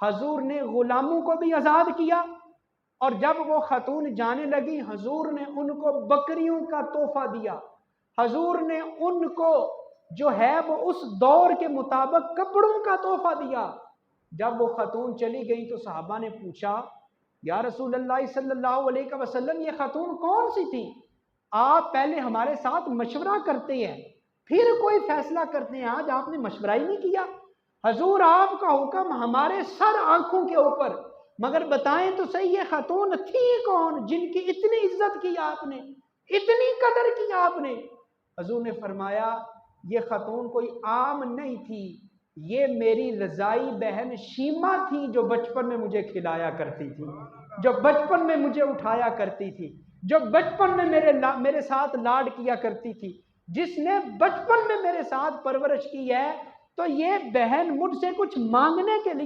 हजूर ने गुलामों को भी आज़ाद किया, और जब वो खतून जाने लगी हजूर ने उनको बकरियों का तोहफा दिया। हजूर ने उनको जो है वो उस दौर के मुताबिक कपड़ों का तोहफा दिया। जब वो खतून चली गई तो सहाबा ने पूछा, या रसूल अल्लाह सल्लल्लाहु अलैहि वसल्लम, ये खतून कौन सी थी? आप पहले हमारे साथ मशवरा करते हैं फिर कोई फैसला करते हैं, आज आपने मशवरा ही नहीं किया। हजूर आपका हुक्म हमारे सर आंखों के ऊपर, मगर बताएं तो सही ये खतून थी कौन जिनकी इतनी इज्जत की आपने, इतनी कदर की आपने? हजूर ने फरमाया, ये खतून कोई आम नहीं थी, ये मेरी रजाई बहन शीमा थी, जो बचपन में मुझे खिलाया करती थी, जो बचपन में मुझे उठाया करती थी, जो बचपन में मेरे साथ लाड किया करती थी, जिसने बचपन में मेरे साथ परवरिश की है। तो ये बहन मुझसे कुछ मांगने के लिए